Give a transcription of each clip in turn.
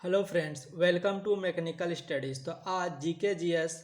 Hello friends, welcome to mechanical studies. तो आज GK GS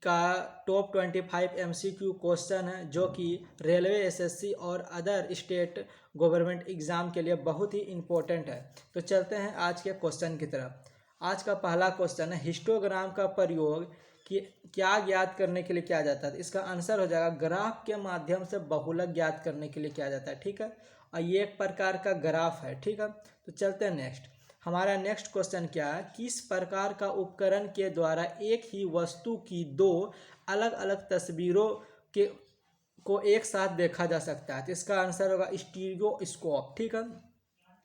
का टॉप 25 एमसीक्यू क्वेश्चन है जो कि रेलवे एसएससी और अदर स्टेट गवर्नमेंट एग्ज़ाम के लिए बहुत ही इम्पोर्टेंट है। तो चलते हैं आज के क्वेश्चन की तरफ। आज का पहला क्वेश्चन है, हिस्टोग्राम का प्रयोग कि क्या ज्ञात करने के लिए किया जाता है। इसका आंसर हो जाएगा ग्राफ के माध्यम से बहुलक ज्ञात करने के लिए किया जाता है। ठीक है, और ये एक प्रकार का ग्राफ है। ठीक है, तो चलते हैं नेक्स्ट। हमारा नेक्स्ट क्वेश्चन क्या है, किस प्रकार का उपकरण के द्वारा एक ही वस्तु की दो अलग अलग तस्वीरों के को एक साथ देखा जा सकता है। तो इसका आंसर होगा स्टीरियोस्कोप। ठीक है,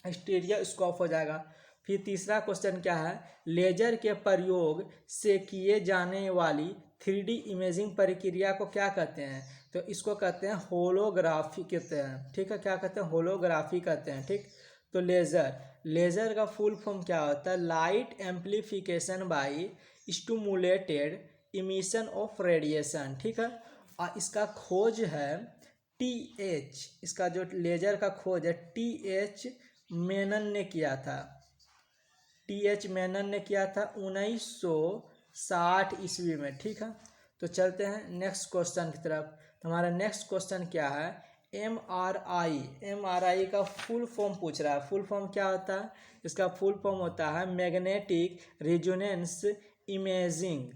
स्टीरियोस्कोप हो जाएगा। फिर तीसरा क्वेश्चन क्या है, लेजर के प्रयोग से किए जाने वाली 3D इमेजिंग प्रक्रिया को क्या कहते हैं। तो इसको कहते हैं होलोग्राफी कहते हैं। ठीक है, क्या कहते हैं, होलोग्राफी कहते हैं। ठीक, तो लेज़र का फुल फॉर्म क्या होता है, light amplification by stimulated emission of radiation. ठीक है, और इसका खोज है इसका जो लेज़र का खोज है TH मेनन ने किया था। TH मेनन ने किया था 1960 ईस्वी में। ठीक है, तो चलते हैं नेक्स्ट क्वेश्चन की तरफ। तो हमारा नेक्स्ट क्वेश्चन क्या है, MRI का फुल फॉर्म पूछ रहा है। फुल फॉर्म क्या होता है, इसका फुल फॉर्म होता है मैग्नेटिक रेजोनेंस इमेजिंग।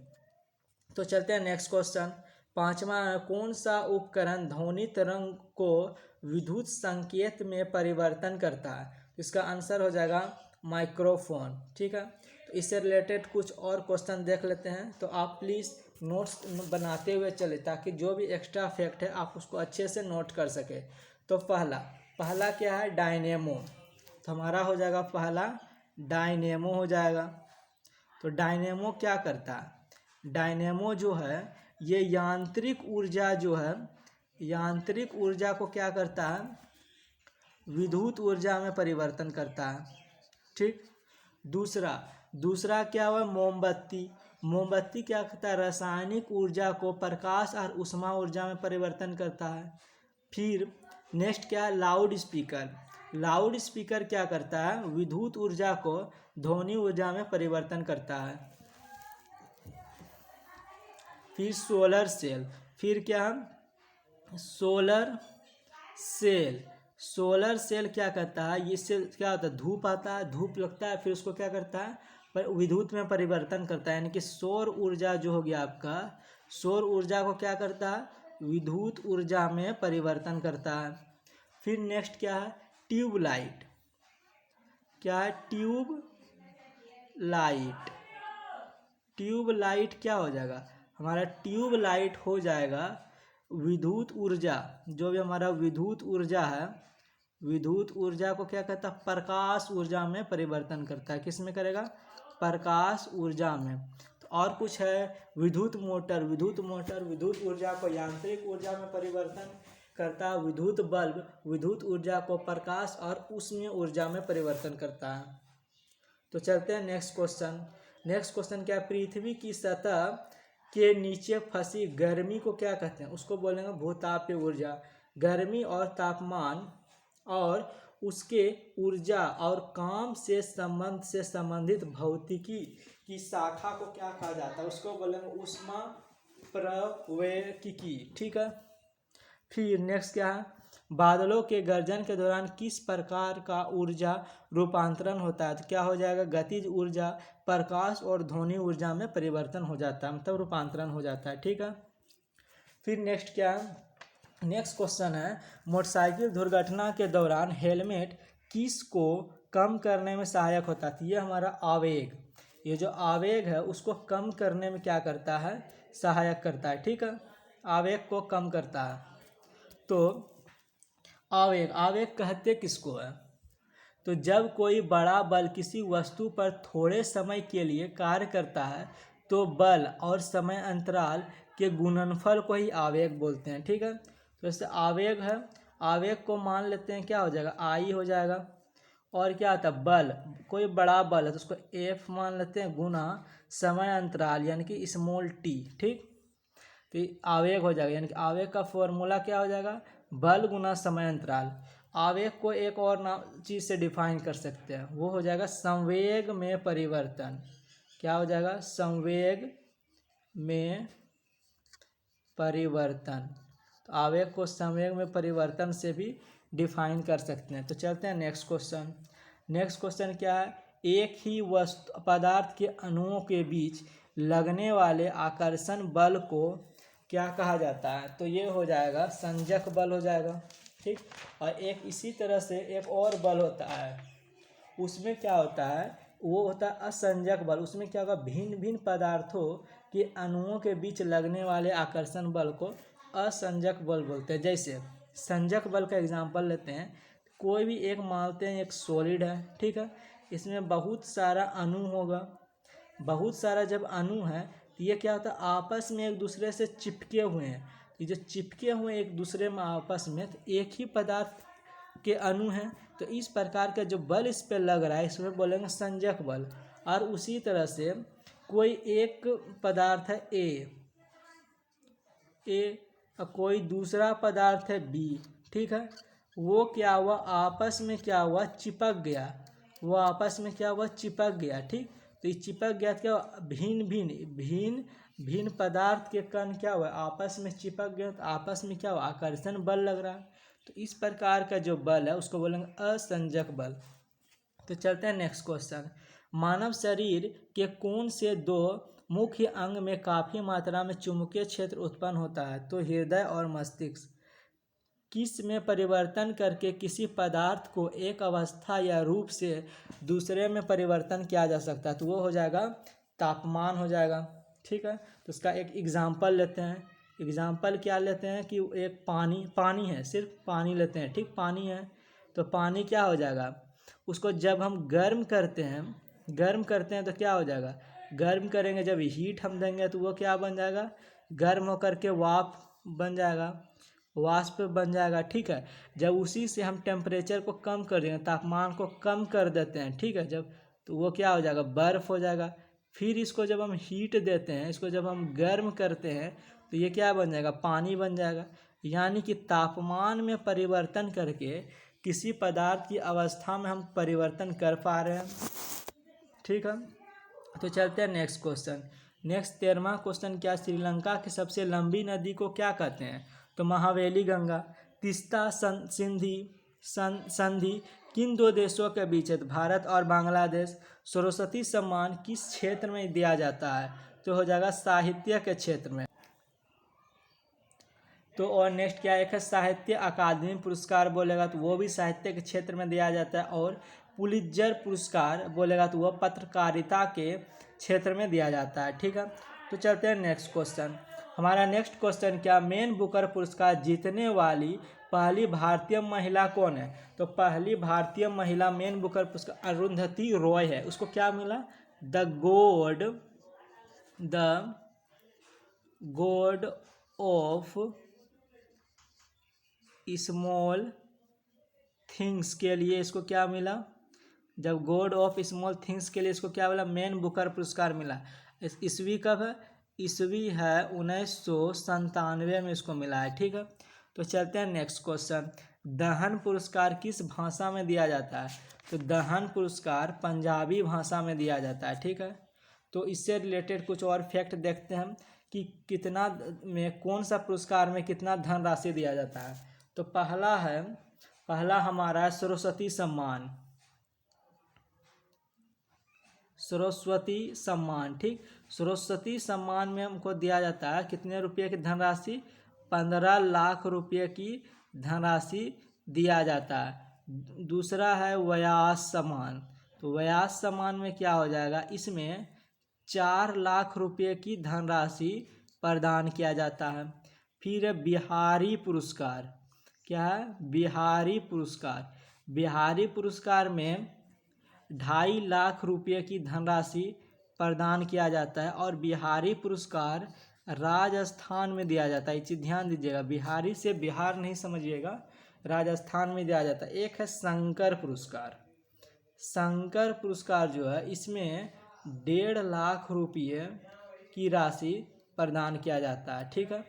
तो चलते हैं नेक्स्ट क्वेश्चन। पांचवा, कौन सा उपकरण ध्वनि तरंग को विद्युत संकेत में परिवर्तन करता है। इसका आंसर हो जाएगा माइक्रोफोन। ठीक है, तो इससे रिलेटेड कुछ और क्वेश्चन देख लेते हैं। तो आप प्लीज़ नोट्स बनाते हुए चले ताकि जो भी एक्स्ट्रा फैक्ट है आप उसको अच्छे से नोट कर सके। तो पहला क्या है, डायनेमो। तो हमारा हो जाएगा पहला डायनेमो हो जाएगा। तो डायनेमो क्या करता है, डायनेमो जो है ये यांत्रिक ऊर्जा को क्या करता है, विद्युत ऊर्जा में परिवर्तन करता है। ठीक, दूसरा क्या हुआ, मोमबत्ती क्या करता है, रासायनिक ऊर्जा को प्रकाश और ऊष्मा ऊर्जा में परिवर्तन करता है। फिर नेक्स्ट क्या है, लाउड स्पीकर क्या करता है, विद्युत ऊर्जा को ध्वनि ऊर्जा में परिवर्तन करता है। फिर फिर क्या है, सोलर सेल क्या करता है, इससे क्या होता है, धूप आता है, धूप लगता है, फिर उसको क्या करता है, पर विद्युत में परिवर्तन करता है। यानी कि सौर ऊर्जा जो हो गया आपका, सौर ऊर्जा को क्या करता है, विद्युत ऊर्जा में परिवर्तन करता है। फिर नेक्स्ट क्या है, ट्यूबलाइट। क्या है, ट्यूबलाइट क्या हो जाएगा, हमारा ट्यूबलाइट हो जाएगा विद्युत ऊर्जा, जो भी हमारा विद्युत ऊर्जा है, विद्युत ऊर्जा को क्या कहता है, प्रकाश ऊर्जा में परिवर्तन करता है। किस में करेगा, प्रकाश ऊर्जा में। तो और कुछ है, विद्युत मोटर विद्युत ऊर्जा को यांत्रिक ऊर्जा में परिवर्तन करता है। विद्युत बल्ब विद्युत ऊर्जा को प्रकाश और ऊष्मीय ऊर्जा में परिवर्तन करता है। तो चलते हैं नेक्स्ट क्वेश्चन क्या है, पृथ्वी की सतह के नीचे फंसी गर्मी को क्या कहते हैं, उसको बोलेंगे भूतापीय ऊर्जा। गर्मी और तापमान और उसके ऊर्जा और काम से संबंधित भौतिकी की शाखा को क्या कहा जाता है, उसको बोलेंगे ऊष्मा प्रवैगिकी। ठीक है, फिर नेक्स्ट क्या है, बादलों के गर्जन के दौरान किस प्रकार का ऊर्जा रूपांतरण होता है। तो क्या हो जाएगा, गतिज ऊर्जा, प्रकाश और ध्वनि ऊर्जा में परिवर्तन हो जाता है, मतलब रूपांतरण हो जाता है। ठीक है, फिर नेक्स्ट क्या है, नेक्स्ट क्वेश्चन है, मोटरसाइकिल दुर्घटना के दौरान हेलमेट किस को कम करने में सहायक होता है। ये हमारा आवेग, ये जो आवेग है उसको कम करने में क्या करता है, सहायक करता है। ठीक है, आवेग को कम करता है। तो आवेग कहते किसको है, तो जब कोई बड़ा बल किसी वस्तु पर थोड़े समय के लिए कार्य करता है तो बल और समय अंतराल के गुणनफल को ही आवेग बोलते हैं। ठीक है, तो इससे आवेग है, आवेग को मान लेते हैं क्या हो जाएगा, आई हो जाएगा। और क्या आता है, बल, कोई बड़ा बल है तो उसको F मान लेते हैं, गुना समय अंतराल यानी कि स्मॉल t। ठीक, तो आवेग हो जाएगा, यानी कि आवेग का फॉर्मूला क्या हो जाएगा, बल गुना समय अंतराल। आवेग को एक और नाम चीज़ से डिफाइन कर सकते हैं, वो हो जाएगा संवेग में परिवर्तन। क्या हो जाएगा? संवेग में परिवर्तन। तो आवेग को संवेग में परिवर्तन से भी डिफाइन कर सकते हैं। तो चलते हैं नेक्स्ट क्वेश्चन। नेक्स्ट क्वेश्चन क्या है? एक ही वस्तु पदार्थ के अणुओं के बीच लगने वाले आकर्षण बल को क्या कहा जाता है? तो ये हो जाएगा संजक बल हो जाएगा, ठीक। और एक इसी तरह से एक और बल होता है, उसमें क्या होता है? वो होता है असंजक बल। उसमें क्या होगा? भिन्न भिन्न पदार्थों के अणुओं के बीच लगने वाले आकर्षण बल को असंजक बल बोलते हैं। जैसे संजक बल का एग्जांपल लेते हैं, कोई भी एक मानते हैं एक सॉलिड है, ठीक है, इसमें बहुत सारा अणु होगा। बहुत सारा जब अणु है तो ये क्या होता है? आपस में एक दूसरे से चिपके हुए हैं। ये जो चिपके हुए एक दूसरे में आपस में, तो एक ही पदार्थ के अणु हैं, तो इस प्रकार का जो बल इस पर लग रहा है इसमें बोलेंगे संजक बल। और उसी तरह से कोई एक पदार्थ है ए और कोई दूसरा पदार्थ है बी, ठीक है, वो क्या हुआ? आपस में क्या हुआ? चिपक गया। वो आपस में क्या हुआ? चिपक गया, ठीक। तो ये चिपक गया तो क्या हुआ? भिन्न पदार्थ के कण क्या हुआ? आपस में चिपक गया, तो आपस में क्या हुआ? आकर्षण बल लग रहा है। तो इस प्रकार का जो बल है उसको बोलेंगे असंजक बल। तो चलते हैं नेक्स्ट क्वेश्चन। मानव शरीर के कौन से दो मुख्य अंग में काफ़ी मात्रा में चुंबकीय क्षेत्र उत्पन्न होता है? तो हृदय और मस्तिष्क। किस में परिवर्तन करके किसी पदार्थ को एक अवस्था या रूप से दूसरे में परिवर्तन किया जा सकता है? तो वो हो जाएगा तापमान हो जाएगा, ठीक है। तो उसका एक एग्जाम्पल लेते हैं। एग्जाम्पल क्या लेते हैं कि एक पानी है, सिर्फ पानी लेते हैं, ठीक। पानी है तो पानी क्या हो जाएगा? उसको जब हम गर्म करते हैं तो क्या हो जाएगा? गर्म करेंगे, जब हीट हम देंगे तो वो क्या बन जाएगा? गर्म होकर के बन जाएगा, वाष्प बन जाएगा, ठीक है। जब उसी से हम टेम्परेचर को कम कर देंगे, तापमान को कम कर देते हैं, ठीक है, जब, तो वो क्या हो जाएगा? बर्फ़ हो जाएगा। फिर इसको जब हम हीट देते हैं, इसको जब हम गर्म करते हैं तो ये क्या बन जाएगा? पानी बन जाएगा। यानी कि तापमान में परिवर्तन करके किसी पदार्थ की अवस्था में हम परिवर्तन कर पा रहे हैं, ठीक है। तो चलते हैं नेक्स्ट क्वेश्चन। नेक्स्ट 13वां क्वेश्चन क्या? श्रीलंका की सबसे लंबी नदी को क्या कहते हैं? तो महावेली गंगा। तीस्ता संधि किन दो देशों के बीच है? भारत और बांग्लादेश। सरस्वती सम्मान किस क्षेत्र में दिया जाता है? तो हो जाएगा साहित्य के क्षेत्र में। तो और नेक्स्ट क्या एक है? साहित्य अकादमी पुरस्कार बोलेगा तो वो भी साहित्य के क्षेत्र में दिया जाता है। और पुलित्जर पुरस्कार बोलेगा तो वह पत्रकारिता के क्षेत्र में दिया जाता है, ठीक है। तो चलते हैं नेक्स्ट क्वेश्चन। हमारा नेक्स्ट क्वेश्चन क्या? मैन बुकर पुरस्कार जीतने वाली पहली भारतीय महिला कौन है? तो पहली भारतीय महिला मैन बुकर पुरस्कार अरुंधति रॉय है। उसको क्या मिला? The God of small things के लिए इसको क्या मिला? जब गॉड ऑफ स्मॉल थिंग्स के लिए इसको क्या मिला? मैन बुकर पुरस्कार मिला। ईस्वी कब है? ईस्वी है 1997 में इसको मिला है, ठीक है। तो चलते हैं नेक्स्ट क्वेश्चन। दहन पुरस्कार किस भाषा में दिया जाता है? तो दहन पुरस्कार पंजाबी भाषा में दिया जाता है, ठीक है। तो इससे रिलेटेड कुछ और फैक्ट देखते हैं कि कितना में कौन सा पुरस्कार में कितना धनराशि दिया जाता है। तो पहला हमारा है सरस्वती सम्मान, ठीक। सरस्वती सम्मान में हमको दिया जाता है कितने रुपये की धनराशि? 15 लाख रुपये की धनराशि दिया जाता है। दूसरा है व्यास सम्मान। तो व्यास सम्मान में क्या हो जाएगा? इसमें 4 लाख रुपये की धनराशि प्रदान किया जाता है। फिर बिहारी पुरस्कार। क्या है? बिहारी पुरस्कार में 2.5 लाख रुपये की धनराशि प्रदान किया जाता है। और बिहारी पुरस्कार राजस्थान में दिया जाता है। ये चीज़ ध्यान दीजिएगा, बिहारी से बिहार नहीं समझिएगा, राजस्थान में दिया जाता है। एक है शंकर पुरस्कार जो है इसमें 1.5 लाख रुपये की राशि प्रदान किया जाता है, ठीक है।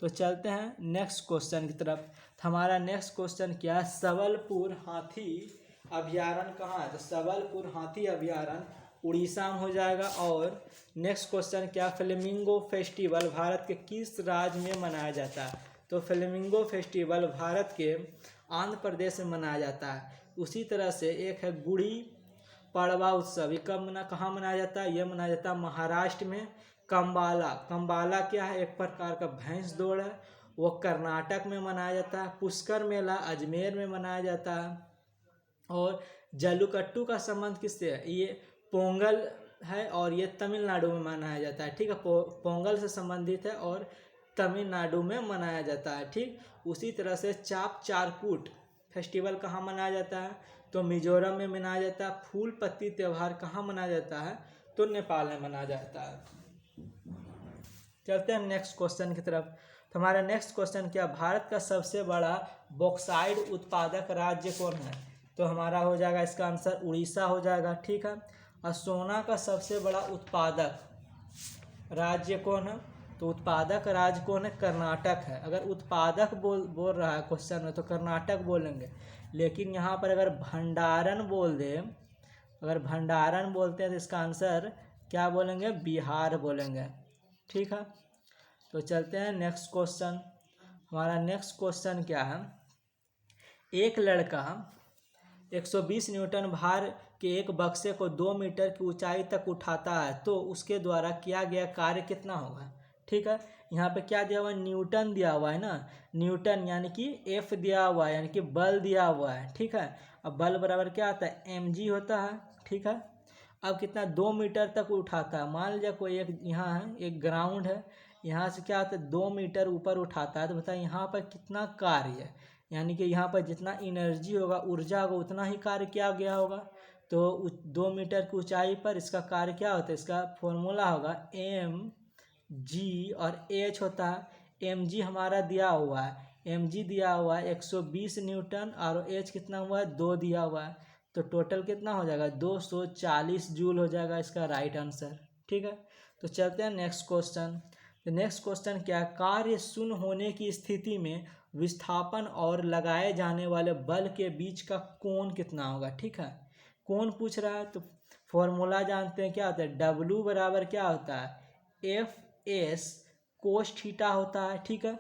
तो चलते हैं नेक्स्ट क्वेश्चन की तरफ। हमारा नेक्स्ट क्वेश्चन क्या है, सबलपुर हाथी अभयारण्य कहाँ है? तो सबलपुर हाथी अभयारण्य उड़ीसा में हो जाएगा। और नेक्स्ट क्वेश्चन क्या, फ्लेमिंगो फेस्टिवल भारत के किस राज्य में मनाया जाता है? तो फ्लेमिंगो फेस्टिवल भारत के आंध्र प्रदेश में मनाया जाता है। उसी तरह से एक है गुड़ी पड़वा उत्सव, ये कहाँ मनाया जाता है? यह मनाया जाता है महाराष्ट्र में कंबाला। कंबाला क्या है? एक प्रकार का भैंस दौड़ है, वो कर्नाटक में मनाया जाता है। पुष्कर मेला अजमेर में मनाया जाता है। और जल्लीकट्टू का संबंध किससे है? ये पोंगल है और ये तमिलनाडु में मनाया जाता है। ठीक है, पोंगल से संबंधित है और तमिलनाडु में मनाया जाता है। ठीक, उसी तरह से चाप चारकूट फेस्टिवल कहाँ मनाया जाता है? तो मिजोरम में मनाया जाता है। फूल पत्ती त्यौहार कहाँ मनाया जाता है? तो नेपाल में मनाया जाता है। चलते हैं नेक्स्ट क्वेश्चन की तरफ। तो हमारा नेक्स्ट क्वेश्चन क्या, भारत का सबसे बड़ा बॉक्साइड उत्पादक राज्य कौन है? तो हमारा हो जाएगा इसका आंसर उड़ीसा हो जाएगा। ठीक है, और सोना का सबसे बड़ा उत्पादक राज्य कौन है? तो उत्पादक राज्य कौन है? कर्नाटक है। अगर उत्पादक बोल रहा है क्वेश्चन में तो कर्नाटक बोलेंगे, लेकिन यहाँ पर अगर भंडारण बोल दे, अगर भंडारण बोलते हैं तो इसका आंसर क्या बोलेंगे? बिहार बोलेंगे। ठीक है, तो चलते हैं नेक्स्ट क्वेश्चन। हमारा नेक्स्ट क्वेश्चन क्या है, एक लड़का 120 न्यूटन भार के एक बक्से को 2 मीटर की ऊंचाई तक उठाता है, तो उसके द्वारा किया गया कार्य कितना होगा? ठीक है, यहाँ पे क्या दिया हुआ है? न्यूटन दिया हुआ है ना, न्यूटन यानी कि एफ दिया हुआ है, यानी कि बल दिया हुआ है। ठीक है, अब बल बराबर क्या आता है? mg होता है। ठीक है, अब कितना 2 मीटर तक उठाता है। मान लीजिए कोई एक यहाँ है, एक ग्राउंड है, यहाँ से क्या होता है 2 मीटर ऊपर उठाता है, तो बताइए यहाँ पर कितना कार्य है? यानी कि यहाँ पर जितना एनर्जी होगा, ऊर्जा होगा, उतना ही कार्य किया गया होगा। तो 2 मीटर की ऊंचाई पर इसका कार्य क्या होता है? इसका फॉर्मूला होगा mg और h होता है। mg हमारा दिया हुआ है, mg दिया हुआ है 120 न्यूटन और h कितना हुआ है? 2 दिया हुआ है। तो टोटल कितना हो जाएगा? 240 जूल हो जाएगा इसका राइट आंसर। ठीक है, तो चलते हैं नेक्स्ट क्वेश्चन। तो नेक्स्ट क्वेश्चन क्या है, कार्य शून्य होने की स्थिति में विस्थापन और लगाए जाने वाले बल के बीच का कोण कितना होगा? ठीक है, कोण पूछ रहा है तो फॉर्मूला जानते हैं, क्या होता है? W बराबर क्या होता है? FS कोस थीटा होता है। ठीक है,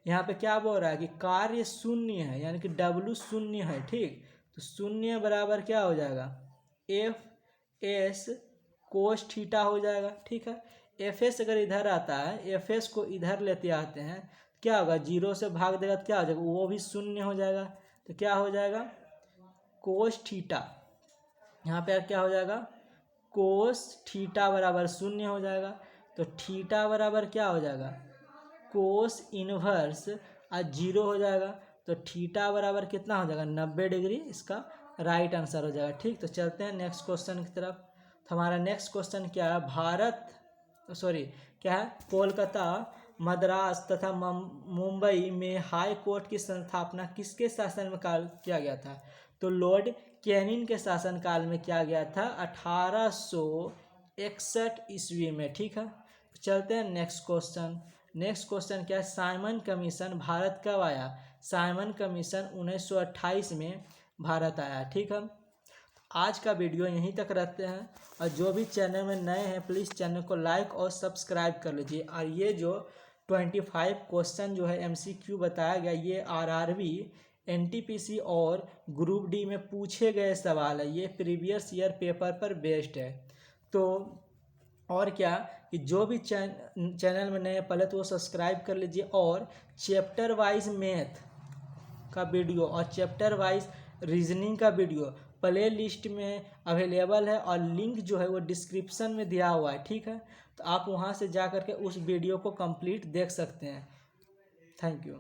यहाँ पे क्या बोल रहा है कि कार्य शून्य है, यानी कि W शून्य है। ठीक, तो शून्य बराबर क्या हो जाएगा? FS कोस थीटा हो जाएगा। ठीक है, FS अगर इधर आता है, FS को इधर लेते आते हैं, क्या होगा? 0 से भाग देगा तो क्या हो जाएगा? वो भी शून्य हो जाएगा। तो क्या हो जाएगा? कोस थीटा, यहाँ पे क्या हो जाएगा? कोस थीटा बराबर शून्य हो जाएगा। तो थीटा बराबर क्या हो जाएगा? कोस इनवर्स 0 हो जाएगा। तो थीटा बराबर कितना हो जाएगा? 90 डिग्री इसका राइट आंसर हो जाएगा। ठीक, तो चलते हैं नेक्स्ट क्वेश्चन की तरफ। तो हमारा नेक्स्ट क्वेश्चन क्या है, क्या है? कोलकाता, मद्रास तथा मुंबई में हाई कोर्ट की स्थापना किसके शासन में काल किया गया था? तो लॉर्ड कैनिंग के शासनकाल में किया गया था 1861 ईस्वी में। ठीक है, चलते हैं नेक्स्ट क्वेश्चन। नेक्स्ट क्वेश्चन क्या है, साइमन कमीशन भारत कब आया? साइमन कमीशन 1928 में भारत आया। ठीक है, आज का वीडियो यहीं तक रखते हैं, और जो भी चैनल में नए हैं प्लीज़ चैनल को लाइक और सब्सक्राइब कर लीजिए। और ये जो 25 क्वेश्चन जो है MCQ बताया गया, ये RRB, NTPC और ग्रुप डी में पूछे गए सवाल है, ये प्रीवियस ईयर पेपर पर बेस्ड है। तो और क्या कि जो भी चैनल में नए पहले तो वो सब्सक्राइब कर लीजिए, और चैप्टर वाइज मैथ का वीडियो और चैप्टर वाइज रीजनिंग का वीडियो प्ले लिस्ट में अवेलेबल है, और लिंक जो है वो डिस्क्रिप्शन में दिया हुआ है। ठीक है, तो आप वहाँ से जा कर के उस वीडियो को कंप्लीट देख सकते हैं। Thank you.